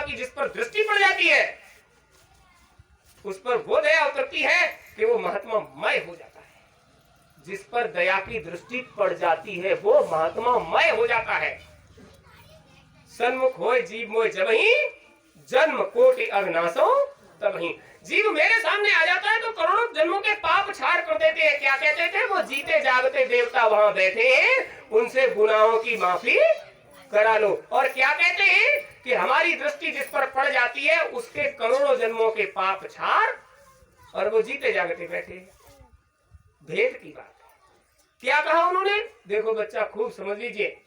की जिस पर दृष्टि पड़ जाती है उस पर वो दया उतरती है कि वो महात्मामय हो जाता है। जिस पर दया की दृष्टि पड़ जाती है वो महात्मामय हो जाता है। सन्मुख होए जीव मोय जबहि, जन्म कोटि अगनासो तबहि। जीव मेरे सामने आ जाता है तो करोड़ों जन्मों के पाप छाड़ कर देते हैं। क्या कहते थे? वो जीते जागते देवता वहां बैठे हैं, उनसे गुनाहों की माफी करा लो। और क्या कहते हैं कि हमारी दृष्टि जिस पर पड़ जाती है उसके करोड़ों जन्मों के पाप छाड़, और वो जीते जागते बैठे। भेद की बात है। क्या कहा उन्होंने? देखो बच्चा खूब समझ लीजिए,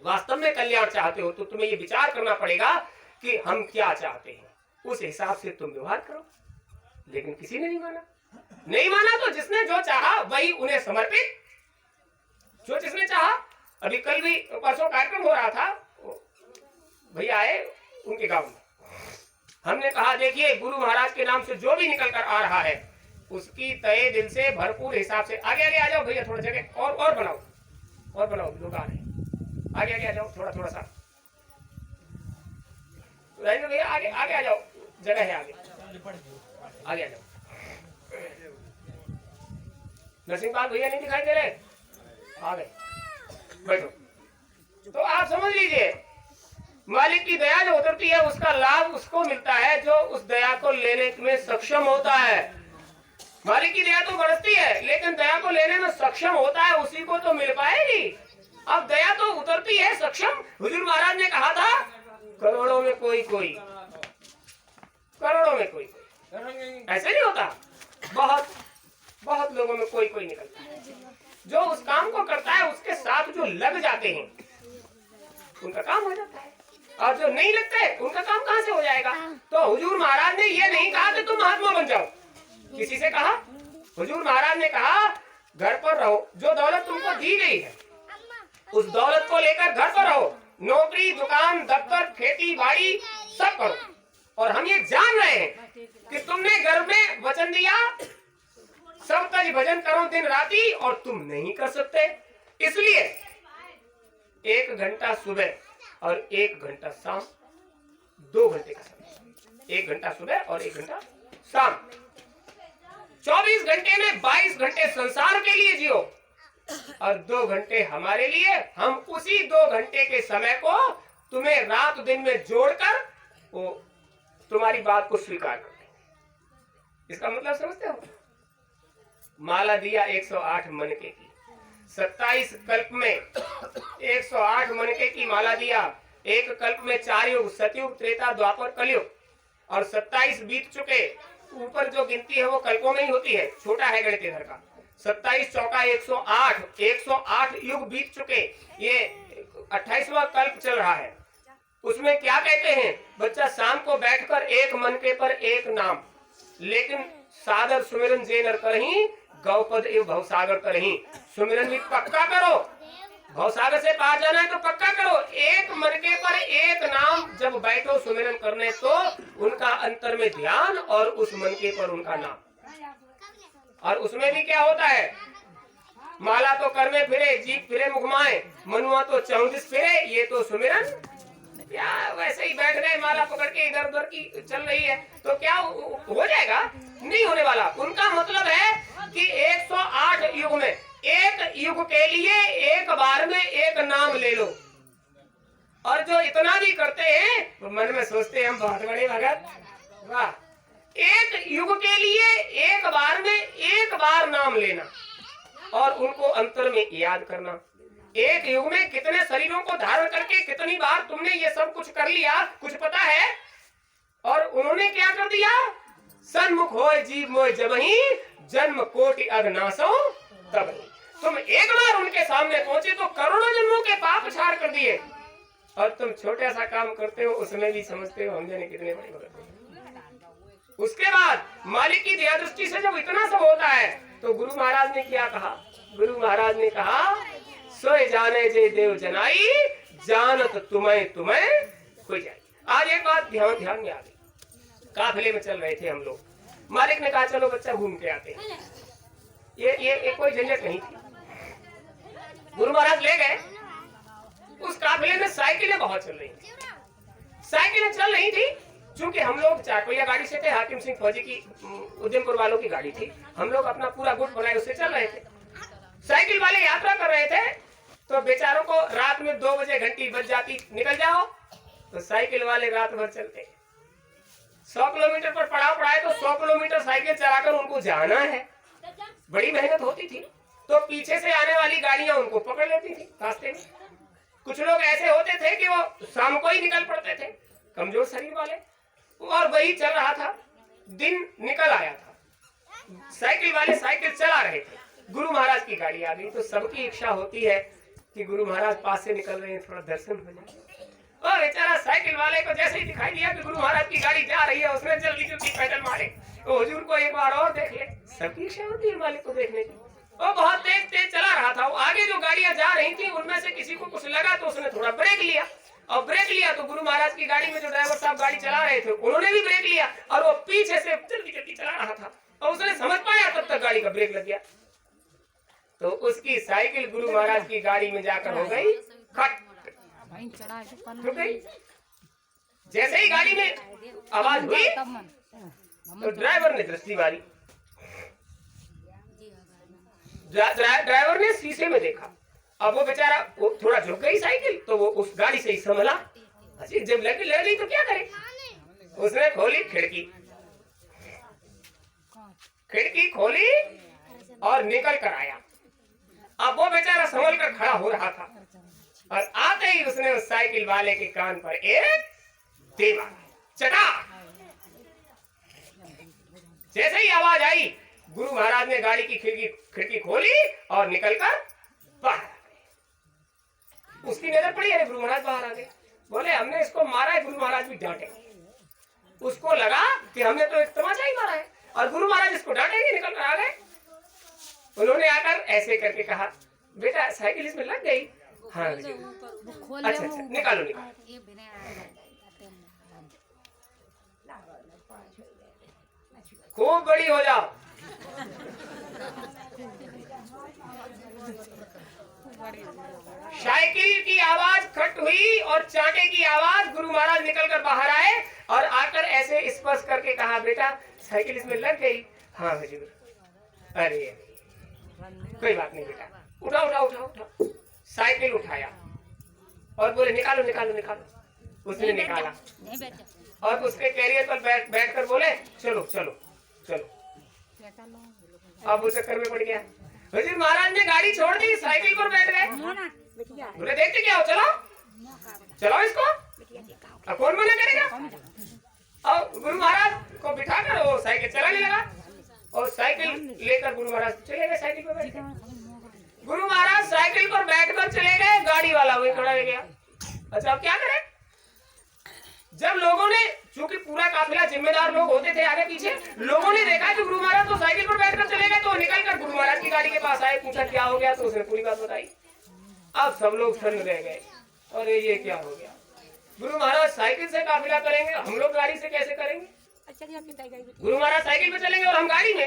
वास्तव में कल्याण चाहते हो तो तुम्हें ये विचार करना पड़ेगा कि हम क्या चाहते हैं, उस हिसाब से तुम व्यवहार करो। लेकिन किसी ने नहीं माना। नहीं माना तो जिसने जो चाहा वही उन्हें समर्पित। जो जिसने चाहा, अभी कल भी परसों कार्यक्रम हो रहा था, भैया आए उनके गांव में, हमने कहा देखिए गुरु महाराज के नाम से जो भी निकल कर आ रहा है उसकी तय दिल से भरपूर हिसाब से आगे आगे आ जाओ भैया, थोड़ा जगह और बनाओ, और बनाओ, लोग आ रहे हैं, आगे आगे आ जाओ, थोड़ा थोड़ा सा भैया, आगे आगे आ जाओ, जगह है आगे आगे आ जाओ। नरसिंहपाल भैया नहीं दिखाई दे रहे? आ गए, बैठो। तो आप समझ लीजिए, मालिक की दया जो उतरती है उसका लाभ उसको मिलता है जो उस दया को लेने में सक्षम होता है। मालिक की दया तो बरसती है लेकिन दया को लेने में सक्षम होता है, उसी को तो मिल पाएगी। अब दया तो उतरती है सक्षम। हुजूर महाराज ने कहा था करोड़ों में कोई कोई, करोड़ों में कोई कोई, ऐसे नहीं होता। बहुत बहुत लोगों में कोई कोई निकलता है। जो उस काम को करता है उसके साथ जो लग जाते हैं उनका काम हो जाता है, और जो नहीं लगते उनका काम कहां से हो जाएगा। तो हुजूर महाराज ने ये नहीं कहा कि तुम महात्मा बन जाओ। किसी से कहा? हुजूर महाराज ने कहा घर पर रहो, जो दौलत तुमको दी गई है उस दौलत को लेकर घर पर रहो, नौकरी दुकान दफ्तर खेती बाड़ी सब करो। और हम ये जान रहे हैं कि तुमने घर में वचन दिया सब तज भजन करो दिन राती, और तुम नहीं कर सकते। इसलिए 1 घंटा सुबह और 1 घंटा शाम, 2 घंटे का समय, 1 घंटा सुबह और 1 घंटा शाम, 24 घंटे में 22 घंटे संसार के लिए जियो और 2 घंटे हमारे लिए। हम उसी 2 घंटे के समय को तुम्हें रात दिन में जोड़कर वो तुम्हारी बात को स्वीकार कर देंगे। इसका मतलब समझते हो? माला दिया 108 मनके की, 27 कल्प में 108 मनके की माला दिया। एक कल्प में 4 युग, सतयुग त्रेता द्वापर कलयुग, और 27 बीत चुके। ऊपर जो गिनती है वो कल्पों में ही होती है, छोटा है गणित इधर का। 27 चौका 108, 108 युग बीत चुके। ये 28वां कल्प चल रहा है। उसमें क्या कहते हैं बच्चा? शाम को बैठकर एक मनके पर एक नाम, लेकिन सादर सुमिरन जे नर करहीं, गौपद एवं भवसागर करहीं। सुमिरन भी पक्का करो, भवसागर से पार जाना है तो पक्का करो। एक मनके पर एक नाम जब बैठो सुमिरन करने तो उनका अंतर में ध्यान और उस मनके पर उनका नाम। और उसमें भी क्या होता है? माला तो कर में फिरे, जीप फिरे मुखमाए, मनुआ तो 34 फिरे। ये तो सुमिरन क्या वैसे ही बैठ गए, माला पकड़ के इधर उधर की चल रही है तो क्या हो जाएगा? नहीं होने वाला। उनका मतलब है कि 108 युग में एक युग के लिए एक बार में एक नाम ले लो। और जो इतना भी करते हैं तो मन में सोचते हैं हम बहुत बड़े भगत, वाह। एक युग के लिए एक बार में एक बार नाम लेना और उनको अंतर में याद करना। एक युग में कितने शरीरों को धारण करके कितनी बार तुमने ये सब कुछ कर लिया, कुछ पता है? और उन्होंने क्या कर दिया? सन्मुख होए जीव मोय जबहि, जन्म कोटि अगनासो तबहि। तुम एक बार उनके सामने पहुंचे तो करोड़ों जन्मों के पाप छाड़ कर दिए, और तुम छोटा सा काम करते हो उसमें भी समझते हो हम जाने कितने बड़े भगत हैं। उसके बाद मालिक की दया दृष्टि से जब इतना सब होता है तो गुरु महाराज ने क्या कहा? गुरु महाराज ने कहा सोए जाने जे देव जनाई, जानत तुम्हें कोई जाए। आज एक बात ध्यान में आ गई। काफिले में चल रहे थे हम लोग, मालिक ने कहा चलो बच्चा घूम के आते हैं। ये कोई झंझट नहीं थी। गुरु महाराज ले गए। उस काफिले में साइकिलें बहुत चल रही थी। साइकिलें चल रही थी। चूंकि हम लोग 4 पहिया गाड़ी से थे, हाकिम सिंह फौजी की उद्यमपुर वालों की गाड़ी थी, हम लोग अपना पूरा गुट बनाए उससे चल रहे थे। साइकिल वाले यात्रा कर रहे थे, तो बेचारों को रात में 2 बजे घंटी बज जाती, निकल जाओ। तो साइकिल वाले रात भर चलते, 100 किलोमीटर पर पड़ाव पड़ाए तो 100 किलोमीटर साइकिल चलाकर उनको जाना है, बड़ी मेहनत होती थी। तो पीछे से आने वाली गाड़ियां उनको पकड़ लेती थी रास्ते में। कुछ लोग ऐसे होते थे कि वो शाम को ही निकल पड़ते थे, कमजोर शरीर वाले, और वही चल रहा था। दिन निकल आया था, साइकिल वाले साइकिल चला रहे थे, गुरु महाराज की गाड़ी आ गई। तो सबकी इच्छा होती है कि गुरु महाराज पास से निकल रहे हैं, थोड़ा दर्शन हो जाए। और बेचारा साइकिल वाले को जैसे ही दिखाई दिया कि गुरु महाराज की गाड़ी जा रही है, उसने जल्दी जल्दी पैदल मारे, तो हुजूर को एक बार और देख ले। सबकी इच्छा होती है मालिक को देखने की। वो बहुत तेज तेज चला रहा था, वो आगे जो गाड़ियां जा रही थी उनमें से किसी को कुछ लगा तो उसने थोड़ा ब्रेक लिया, और ब्रेक लिया तो गुरु महाराज की गाड़ी में जो ड्राइवर साहब गाड़ी चला रहे थे उन्होंने भी ब्रेक लिया, और वो पीछे से जल्दी जल्दी चला रहा था, और उसने समझ पाया तब तक गाड़ी का ब्रेक लग गया। तो उसकी साइकिल गुरु महाराज की गाड़ी में जाकर हो गई खट, रुक गई। जैसे ही गाड़ी में आवाज हुई तो ड्राइवर ने दृष्टि मारी, ड्राइवर ने शीशे में देखा। अब वो बेचारा थोड़ा झुक गई साइकिल, तो वो उस गाड़ी से ही संभला। जब लगी तो क्या करे, उसने खोली खिड़की, खिड़की खोली और निकल कर आया। अब वो बेचारा संभल कर खड़ा हो रहा था, और आते ही उसने उस साइकिल वाले के कान पर एक देवा चटा। जैसे ही आवाज आई, गुरु महाराज ने गाड़ी की खिड़की खोली और निकलकर बाहर आ गए। उसकी नजर पड़ी, अरे गुरु महाराज बाहर आ गए। बोले हमने इसको मारा है, गुरु महाराज भी डांटे। उसको लगा कि हमने तो एक तमाचा ही मारा है, और गुरु महाराज इसको डांटेंगे, निकल कर आ गए। उन्होंने आकर ऐसे करके कहा, बेटा साइकिल इसमें लग गई। हाँ अच्छा निकालो निकालो। खूब बड़ी हो जाओ। साइकिल की आवाज खट हुई और चांटे की आवाज। गुरु महाराज निकलकर बाहर आए और आकर ऐसे स्पर्श करके कहा, बेटा साइकिल इसमें लग गई। हाँ हुजूर। अरे कोई बात नहीं बेटा, उठाओ उठाओ उठाओ उठाओ। साइकिल उठाया और बोले निकालो निकालो निकालो। उसने निकाला और उसके कैरियर पर बैठ कर बोले चलो चलो चलो। अब वो चक्कर में पड़ गया। हुजूर महाराज ने गाड़ी छोड़ दी, साइकिल पर बैठ गए। बोले देखते क्या हो, चलो चलो इसको, अब कौन मना करेगा। और गुरु महाराज को बिठाकर वो साइकिल चलाने लगा, और साइकिल लेकर गुरु महाराज चले गए साइकिल पर बैठ के। गुरु महाराज साइकिल पर बैठकर चले गए, गाड़ी वाला वही खड़ा रह गया। अच्छा अब क्या करें। जब लोगों ने, चूंकि पूरा काफिला जिम्मेदार लोग होते थे आगे पीछे, लोगों ने देखा कि गुरु महाराज तो साइकिल पर बैठकर चले गए, तो निकल कर गुरु महाराज की गाड़ी के पास आए, पूछा क्या हो गया, तो उसने पूरी बात बताई। अब सब लोग सन्न रह गए, और ये क्या हो गया। गुरु महाराज साइकिल से काफिला करेंगे, हम लोग गाड़ी से कैसे करेंगे। गुरु महाराज साइकिल पे चलेंगे और हम गाड़ी में।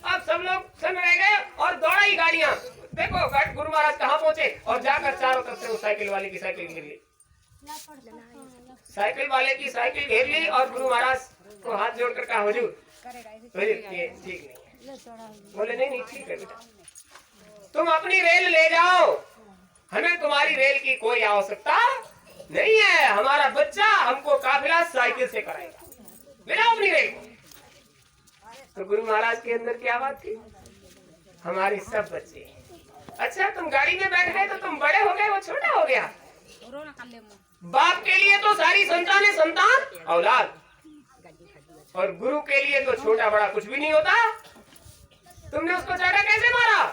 अब सब लोग सन्न रह गए और दौड़ाई गाड़ियां। देखो गुरु महाराज कहाँ पहुंचे, और जाकर चारों तरफ से वो साइकिल वाले की साइकिल गिर ली। साइकिल वाले की साइकिल घेर ली और गुरु महाराज को हाथ जोड़कर कहा, हुजूर ये ठीक नहीं है। बोले नहीं नहीं ठीक है बेटा, तुम अपनी रेल ले जाओ, हमें तुम्हारी रेल की कोई आवश्यकता नहीं है। हमारा बच्चा हमको काफिला साइकिल से कराएगा, ले जाओ अपनी रेल को। तो गुरु महाराज के अंदर क्या बात थी, हमारे सब बच्चे। अच्छा तुम गाड़ी में बैठ गए तो तुम बड़े हो गए, वो छोटा हो गया। बाप के लिए तो सारी संतान है, संतान औलाद, और गुरु के लिए तो छोटा बड़ा कुछ भी नहीं होता। तुमने उसको चाटा कैसे मारा,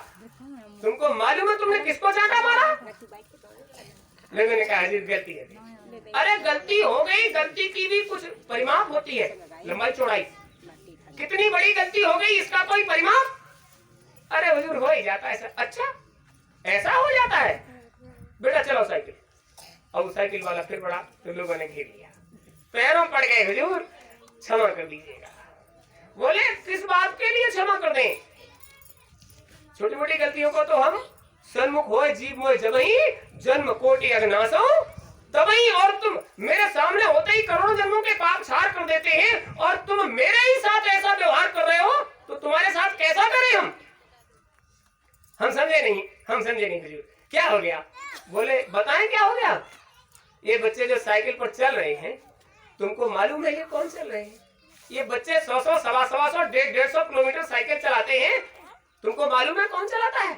तुमको मालूम है तुमने किसको चाटा मारा। लोगों ने कहा हाजिर गलती है। अरे गलती हो गई, गलती की भी कुछ परिमाप होती है, लंबाई चौड़ाई। कितनी बड़ी गलती हो गई इसका कोई परिमाप। अरे हुजूर हो ही जाता है ऐसा। अच्छा ऐसा हो जाता है, बेटा चलो साइकिल। और वो साइकिल वाला फिर बड़ा, तो लोगों ने घेर लिया, पैरों पड़ गए, हुजूर क्षमा कर दीजिएगा। बोले किस बात के लिए क्षमा कर दें, छोटी मोटी गलतियों को तो हम सन्मुख होए जीव मोए जबही जन्म कोटि अगनासो तभी, और तुम मेरे सामने होते ही करोड़ों जन्मों के पाप क्षार कर देते हैं, और तुम मेरे ही साथ ऐसा व्यवहार कर रहे हो, तो तुम्हारे साथ कैसा करें हम समझे नहीं हुजूर। क्या हो गया? बोले बताएं क्या हो गया। ये बच्चे जो साइकिल पर चल रहे हैं, तुमको मालूम है ये कौन चल रहे हैं? ये बच्चे 100 सवा 100 150 किलोमीटर साइकिल चलाते हैं, तुमको मालूम है कौन चलाता है?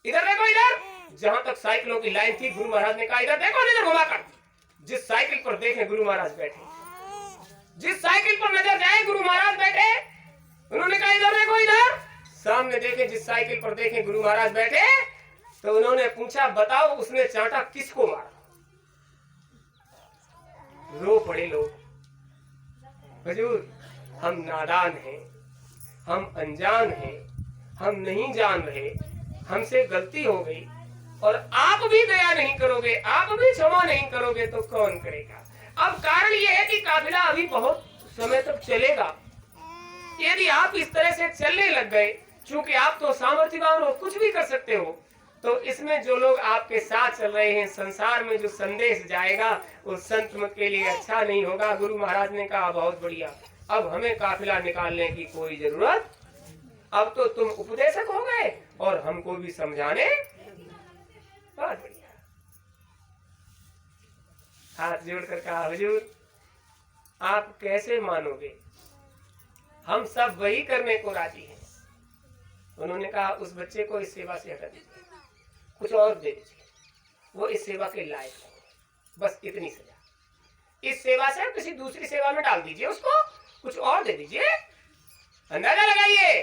इधर देखो, इधर जहां तक साइकिलों की लाइन थी, गुरु महाराज ने कहा इधर देखो, नजर घुमाकर। जिस साइकिल पर देखे गुरु महाराज बैठे, जिस साइकिल पर नजर जाए गुरु महाराज बैठे, उन्होंने कहा इधर देखो, इधर सामने देखे, जिस साइकिल पर देखे गुरु महाराज बैठे, तो उन्होंने पूछा बताओ उसने चांटा किसको मारा? रो पड़े लोग। हुजूर हम नादान हैं, हम अनजान हैं, हम नहीं जान रहे, हमसे गलती हो गई, और आप भी दया नहीं करोगे, आप भी क्षमा नहीं करोगे तो कौन करेगा? अब कारण यह है कि काफिला अभी बहुत समय तक चलेगा। यदि आप इस तरह से चलने लग गए, चूंकि आप तो सामर्थ्यवान हो, कुछ भी कर सकते हो, तो इसमें जो लोग आपके साथ चल रहे हैं, संसार में जो संदेश जाएगा वो संत मत के लिए अच्छा नहीं होगा। गुरु महाराज ने कहा बहुत बढ़िया, अब हमें काफिला निकालने की कोई जरूरत, अब तो तुम उपदेशक हो गए और हमको भी समझाने। बहुत बढ़िया। हाथ जोड़कर कहा हुजूर आप कैसे मानोगे, हम सब वही करने को राजी हैं। उन्होंने कहा उस बच्चे को इस सेवा से हटा दीजिए, कुछ और दे दीजिए, वो इस सेवा के लायक नहीं, बस इतनी सजा। इस सेवा से किसी दूसरी सेवा में डाल दीजिए, उसको कुछ और दे दीजिए। अंदाजा लगाइए,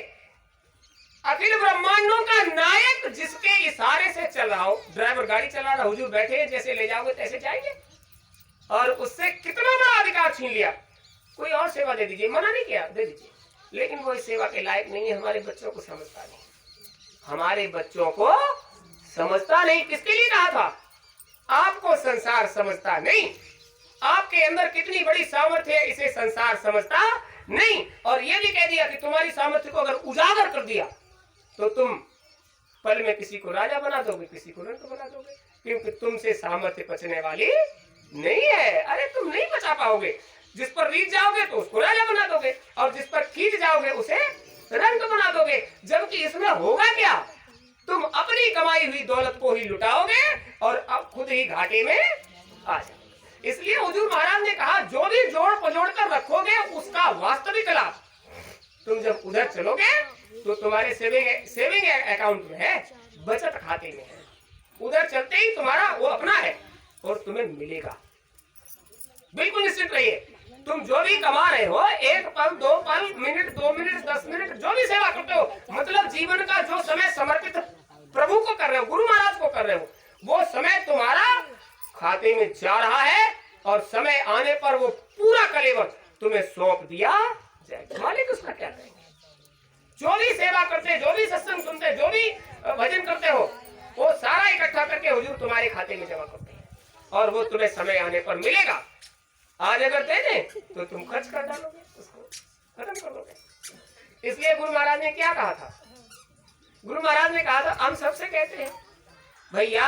अखिल ब्रह्मांडों का नायक जिसके इशारे से चल रहा हो, ड्राइवर गाड़ी चला रहा, हुजूर बैठे, जैसे ले जाओगे तैसे जाएंगे, और उससे कितना बड़ा अधिकार छीन लिया। कोई और सेवा दे दीजिए, मना नहीं किया, दे दीजिए, लेकिन वो इस सेवा के लायक नहीं है, हमारे बच्चों को समझता नहीं, हमारे बच्चों को समझता नहीं। किसके लिए कहा था? आपको संसार समझता नहीं, आपके अंदर कितनी बड़ी सामर्थ्य है इसे संसार समझता नहीं। और ये भी कह दिया कि तुम्हारी सामर्थ्य को अगर उजागर कर दिया तो तुम पल में किसी को राजा बना दोगे, किसी को रंक बना दोगे, क्योंकि तुमसे सामर्थ्य पचने वाली नहीं है। अरे तुम नहीं बचा पाओगे, जिस पर रीत जाओगे तो उसको राजा बना दोगे, और जिस पर खींच जाओगे उसे रंक बना दोगे। जबकि इसमें होगा क्या? तुम अपनी कमाई हुई दौलत को ही लुटाओगे और अब खुद ही घाटे में आ जाओगे। इसलिए हुजूर महाराज ने कहा जो भी जोड़ पजोड़ कर रखोगे उसका वास्तविक लाभ तुम जब उधर चलोगे तो तुम्हारे सेविंग अकाउंट में है, बचत खाते में है, उधर चलते ही तुम्हारा वो अपना है और तुम्हें मिलेगा। बिल्कुल निश्चित रहिए, तुम जो भी कमा रहे हो, एक पल, दो पल, मिनट, 2 मिनट, 10 मिनट, जो भी सेवा करते हो, मतलब जीवन का जो समय समर्पित प्रभु को कर रहे हो, गुरु महाराज को कर रहे हो, वो समय तुम्हारा खाते में जा रहा है, और समय आने पर वो पूरा कलेवर तुम्हें सौंप दिया जाएगा। मालिक उसका क्या करेंगे? जो भी सेवा करते, जो भी सत्संग सुनते, जो भी भजन करते हो, वो सारा इकट्ठा करके हुजूर तुम्हारे खाते में जमा करते हैं, और वो तुम्हें समय आने पर मिलेगा। आज अगर दे दें तो तुम खर्च कर डालोगे, उसको खत्म कर दोगे। इसलिए गुरु महाराज ने क्या कहा था? गुरु महाराज ने कहा था, हम सबसे कहते हैं भैया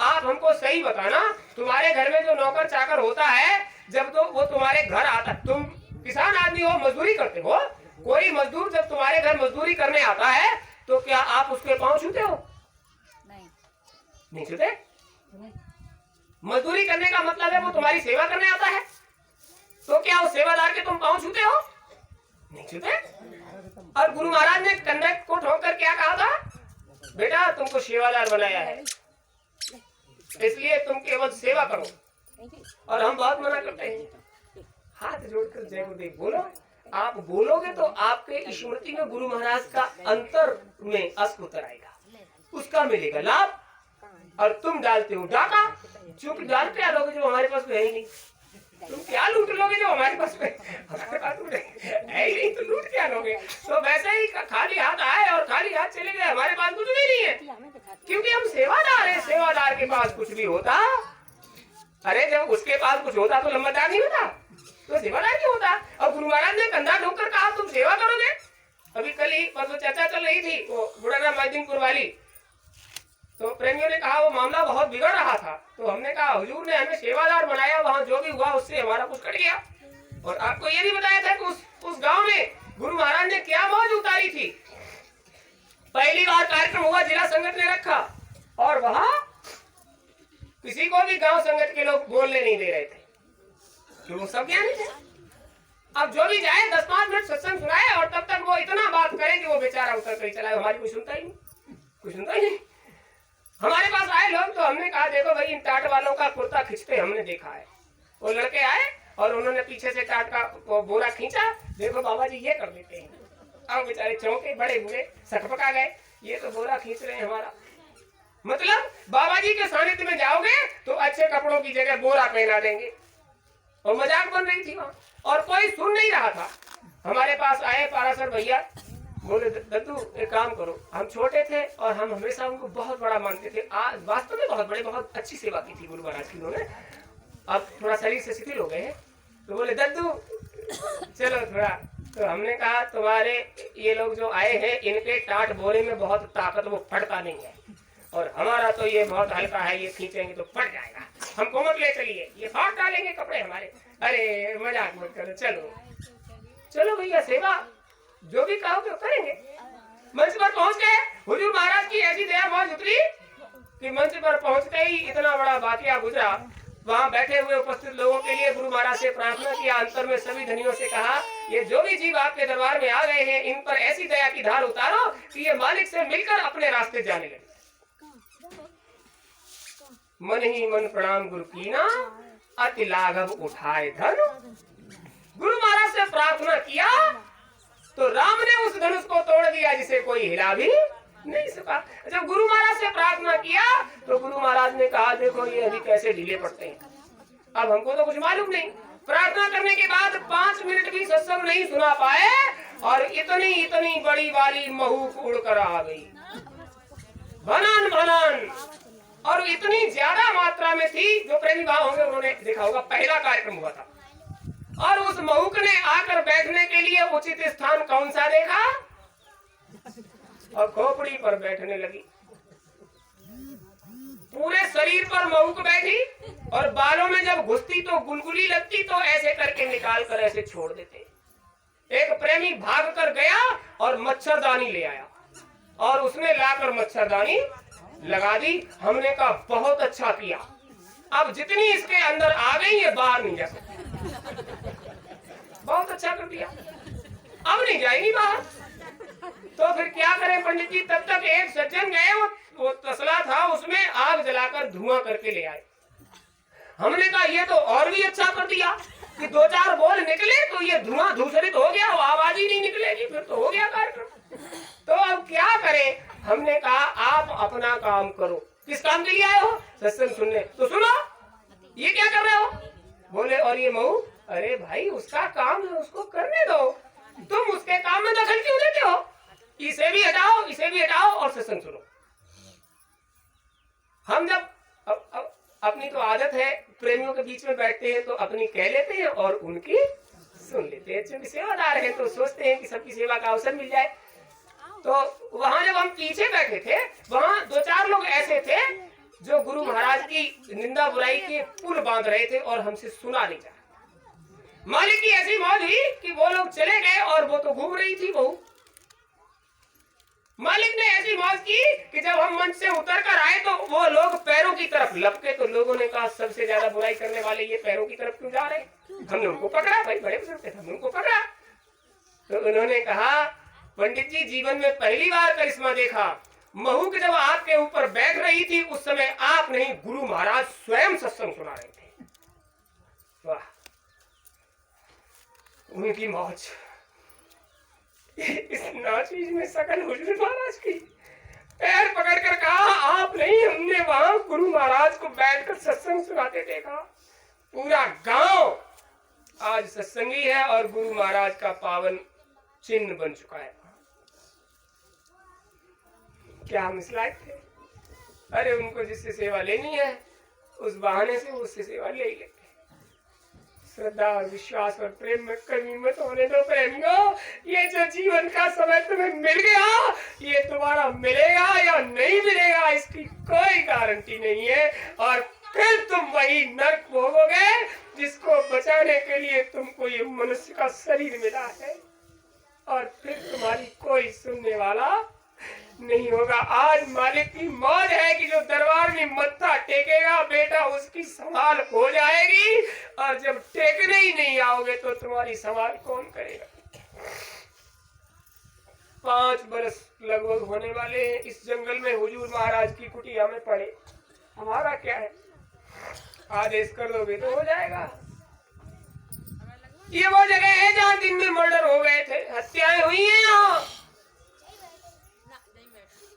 आप हमको सही बताना, तुम्हारे घर में जो नौकर चाकर होता है, जब तो वो तुम्हारे घर आता, तुम किसान आदमी हो, मजदूरी करते हो, कोई मजदूर जब तुम्हारे घर मजदूरी करने आता है तो क्या आप उसके पांव छूते हो? नहीं छूते। मजदूरी करने का मतलब है वो तुम्हारी सेवा करने आता है, तो क्या उस सेवादार के तुम पांव छूते हो? नहीं छूते। और गुरु महाराज ने कंधे को ठोक कर क्या कहा था? बेटा तुमको सेवादार बनाया है, इसलिए तुम केवल सेवा करो। और हम बहुत मना करते हैं, हाथ जोड़कर जय गुरुदेव बोलो। आप बोलोगे तो आपके स्मृति में गुरु महाराज का अंतर में अस्क उतर आएगा, उसका मिलेगा लाभ। और तुम डालते हो डाका, चूंकि डाल क्या लोगे जो हमारे पास है ही नहीं, तुम क्या लूट लोगे जो हमारे पास है ही नहीं, तो लूट क्या लोगे? तो वैसे ही खाली हाथ आए और खाली हाथ चले गए, हमारे पास कुछ भी नहीं है, क्योंकि हम सेवादार हैं। सेवादार के पास कुछ भी होता, अरे जब उसके पास कुछ होता तो लंबादार नहीं होता, तो सेवादार नहीं होता। और गुरु महाराज ने कंधा ठोक कर कहा तुम सेवा करोगे। अभी कल ही परसों चर्चा चल रही थी, वो बुढ़ाराम मैदीनपुर वाली, तो प्रेमियों ने कहा वो मामला बहुत बिगड़ रहा था। तो हमने कहा हुजूर ने हमें सेवादार बनाया, वहां जो भी हुआ उससे हमारा कुछ कट गया। और आपको ये भी बताया था कि उस गांव में गुरु महाराज ने क्या मौज उतारी थी। पहली बार कार्यक्रम हुआ, जिला संगत ने रखा और वहां किसी को भी गांव संगत के लोग बोलने नहीं दे रहे थे, कि वो सब ज्ञानी थे। अब जो भी जाए 10-5 मिनट सत्संग सुनाए और तब तक वो इतना बात करे कि वो बेचारा उतर कर चला, हमारी कोई सुनता ही नहीं, कुछ सुनता ही नहीं। हमारे पास आए लोग तो हमने कहा देखो भाई इन टाट वालों का कुर्ता खींचते हमने देखा है। वो लड़के आए और उन्होंने पीछे से टाट का बोरा खींचा, देखो बाबा जी ये कर देते हैं। अब बेचारे चौंके, बड़े हुए, सकपका गए, ये तो बोरा खींच रहे हैं हमारा। मतलब बाबा जी के सानिध्य में जाओगे तो अच्छे कपड़ों की जगह बोरा पहना देंगे। और मजाक बन रही थी वहां और कोई सुन नहीं रहा था। हमारे पास आए पारासर भैया, बोले दद्दू एक काम करो, हम छोटे थे और हम हमेशा उनको बहुत बड़ा मानते थे, आज वास्तव में बहुत बड़े, बहुत अच्छी सेवा की थी गुरु महाराज की उन्होंने, अब थोड़ा शरीर से शिथिल हो गए हैं। तो बोले दद्दू चलो थोड़ा। तो हमने कहा तुम्हारे ये लोग जो आए हैं इनके टाट बोरे में बहुत ताकत, वो फटता नहीं है, और हमारा तो ये बहुत हल्का है, ये खींचेंगे तो फट जाएगा, हमको मत ले चलिए, ये फाड़ डालेंगे कपड़े हमारे। अरे मजाक मत करो, चलो चलो भैया सेवा जो भी कहोगे करेंगे। मंच पर पहुंच गए, हुजूर महाराज की ऐसी दया मौज उतरी कि मंच पर पहुंचते ही इतना बड़ा वाकया गुजरा। वहां बैठे हुए उपस्थित लोगों के लिए गुरु महाराज से प्रार्थना किया, अंतर में सभी धनियों से कहा ये जो भी जीव आपके दरबार में आ गए हैं इन पर ऐसी दया की धार उतारो कि ये मालिक से मिलकर अपने रास्ते जाने लगे। मन ही मन प्रणाम गुरु कीना, अति लाघव उठाए धन। गुरु महाराज से प्रार्थना किया तो राम ने उस धनुष को तोड़ दिया जिसे कोई हिला भी नहीं सका। जब गुरु महाराज से प्रार्थना किया तो गुरु महाराज ने कहा देखो ये अभी कैसे ढीले पड़ते हैं, अब हमको तो कुछ मालूम नहीं। प्रार्थना करने के बाद 5 मिनट भी सत्संग नहीं सुना पाए और इतनी इतनी बड़ी वाली महूक उड़कर आ गई, भनन भनन, और इतनी ज्यादा मात्रा में थी। जो प्रेमी भाव होंगे उन्होंने देखा होगा, पहला कार्यक्रम हुआ था और उस महूक ने आकर बैठने के लिए उचित स्थान कौन सा देखा और खोपड़ी पर बैठने लगी। पूरे शरीर पर महूक बैठी और बालों में जब घुसती तो गुलगुली लगती तो ऐसे करके निकाल कर ऐसे छोड़ देते। एक प्रेमी भाग कर गया और मच्छरदानी ले आया और उसने लाकर मच्छरदानी लगा दी। हमने कहा बहुत अच्छा किया, अब जितनी इसके अंदर आ गई ये बाहर नहीं जा सकती। बहुत अच्छा कर दिया, अब नहीं जाएगी बाहर। तो फिर क्या करें पंडित जी, तब तक एक सज्जन गए, वो तसला था उसमें आग जलाकर धुआं करके ले आए। हमने कहा ये तो और भी अच्छा कर दिया कि 2-4 बोल निकले तो ये धुआं दूसरित हो गया, वो आवाज ही नहीं निकलेगी, फिर तो हो गया कार्यक्रम। तो अब क्या करें, हमने कहा आप अपना काम करो। किस काम के लिए आए हो? सत्संग सुनने, तो सुनो। ये क्या कर रहे हो? बोले और ये महू, अरे भाई उसका काम है उसको करने दो, तुम उसके काम में दखल क्यों देते हो? इसे भी हटाओ, इसे भी हटाओ और सत्संग सुनो। हम जब अपनी तो आदत है प्रेमियों के बीच में बैठते हैं तो अपनी कह लेते हैं और उनकी सुन लेते हैं। क्योंकि सेवादार हैं तो सोचते हैं कि सबकी सेवा का अवसर मिल जाए। तो वहां जब हम पीछे बैठे थे वहां 2-4 लोग ऐसे थे जो गुरु महाराज की निंदा बुराई के पुल बांध रहे थे और हमसे सुना नहीं जा रहा। मालिक की ऐसी मौज हुई कि वो लोग चले गए और वो तो घूम रही थी बहू। मालिक ने ऐसी मौज की कि जब हम मंच से उतर कर आए तो वो लोग पैरों की तरफ लपके तो लोगों ने कहा सबसे ज्यादा बुराई करने वाले ये पैरों की तरफ क्यों जा रहे? हमने उनको पकड़ा, भाई बड़े बुजुर्ग थे, हमने उनको पकड़ा। तो उन्होंने कहा पंडित जी जीवन में पहली बार करिश्मा देखा, महू जब आपके ऊपर बैठ रही थी उस समय आप नहीं गुरु महाराज स्वयं सत्संग सुना रहे थे। वाह, उनकी मौज। इस नाचीज में सकल हुजूर महाराज की पैर पकड़कर कहा आप नहीं, हमने वहां गुरु महाराज को बैठकर सत्संग सुनाते देखा। पूरा गांव आज सत्संगी है और गुरु महाराज का पावन चिन्ह बन चुका है। क्या हम इस लायक थे? अरे उनको जिससे सेवा लेनी है उस बहाने से उससे सेवा ले ही लेते। श्रद्धा और विश्वास और प्रेम में कमी मत होने दो प्रेमियों। ये जो जीवन का समय तुम्हें मिल गया, ये तुम्हारा मिलेगा या नहीं मिलेगा इसकी कोई गारंटी नहीं है। और फिर तुम वही नर्क भोगोगे जिसको बचाने के लिए तुमको ये मनुष्य का शरीर मिला है, और फिर तुम्हारी कोई सुनने वाला नहीं होगा। आज मालिक की मौज है कि जो दरबार में मत्था टेकेगा बेटा उसकी संभाल हो जाएगी, और जब टेकने ही नहीं आओगे तो तुम्हारी संभाल कौन करेगा। 5 बरस लगभग होने वाले हैं इस जंगल में हुजूर महाराज की कुटिया में पड़े। हमारा क्या है, आदेश कर दोगे तो हो जाएगा। ये वो जगह है जहाँ दिन में मर्डर हो गए थे, हत्याएं हुई हैं यहाँ,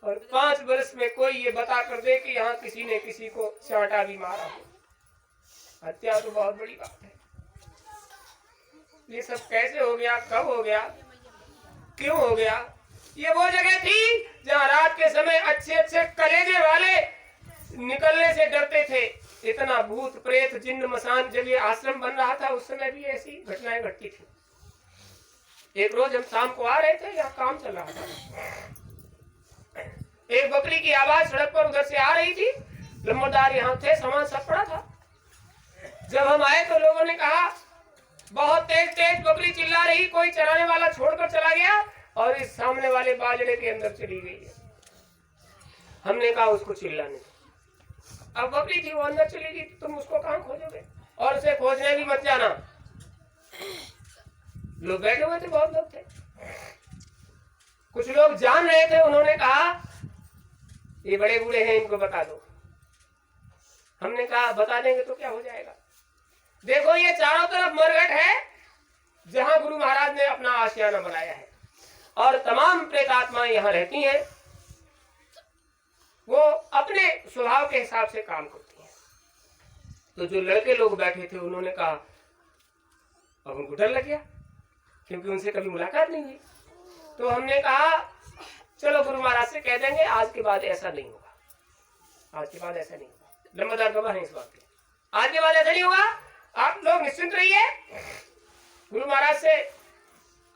और 5 वर्ष में कोई ये बता कर दे कि यहाँ किसी ने किसी को चांटा भी मारा हो। हत्या तो बहुत बड़ी बात है। ये सब कैसे हो गया, कब हो गया, क्यों हो गया। ये वो जगह थी जहाँ रात के समय अच्छे अच्छे कलेजे वाले निकलने से डरते थे। इतना भूत प्रेत जिन्न मसान, जब ये आश्रम बन रहा था उस समय भी ऐसी घटनाएं घटती थी। एक रोज हम शाम को आ रहे थे, यहाँ काम चल रहा था, एक बकरी की आवाज सड़क पर उधर से आ रही थी। लंबरदार यहाँ थे, सामान सब पड़ा था। जब हम आए तो लोगों ने कहा बहुत तेज तेज बकरी चिल्ला रही, कोई चराने वाला छोड़कर चला गया और इस सामने वाले बाजरे के अंदर चली गई है। हमने कहा उसको चिल्लाने दो। अब बकरी थी वो अंदर चली गई, तुम उसको कहाँ खोजोगे, और उसे खोजने भी मत जाना। लोग बैठे हुए थे, बहुत लोग थे, कुछ लोग जान रहे थे। उन्होंने कहा ये बड़े बूढ़े हैं, इनको बता दो। हमने कहा बता देंगे तो क्या हो जाएगा। देखो ये चारों तरफ मरघट है जहां गुरु महाराज ने अपना आशियाना बनाया है, और तमाम प्रेतात्माएं यहाँ रहती हैं। वो अपने स्वभाव के हिसाब से काम करती हैं। तो जो लड़के लोग बैठे थे उन्होंने कहा, अब उनको डर लग गया क्योंकि उनसे कभी मुलाकात नहीं हुई। तो हमने कहा चलो गुरु महाराज से कह देंगे आज के बाद ऐसा नहीं होगा, आज के बाद ऐसा नहीं होगा। लंबरदार बाबा है इस बात के, आज के बाद ऐसा नहीं होगा, आप लोग निश्चिंत रहिए। गुरु महाराज से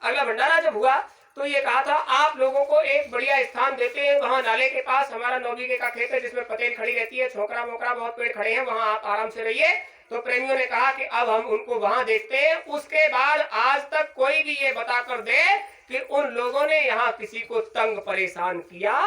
अगला भंडारा जब हुआ तो ये कहा था आप लोगों को एक बढ़िया स्थान देते हैं, वहां नाले के पास हमारा 9 बीघे का खेत है जिसमें पतेल खड़ी रहती है, छोकरा मोकरा बहुत पेड़ खड़े हैं, वहां आप आराम से रहिए। तो प्रेमियों ने कहा कि अब हम उनको वहां देखते हैं। उसके बाद आज तक कोई भी ये बता कर दे कि उन लोगों ने यहाँ किसी को तंग परेशान किया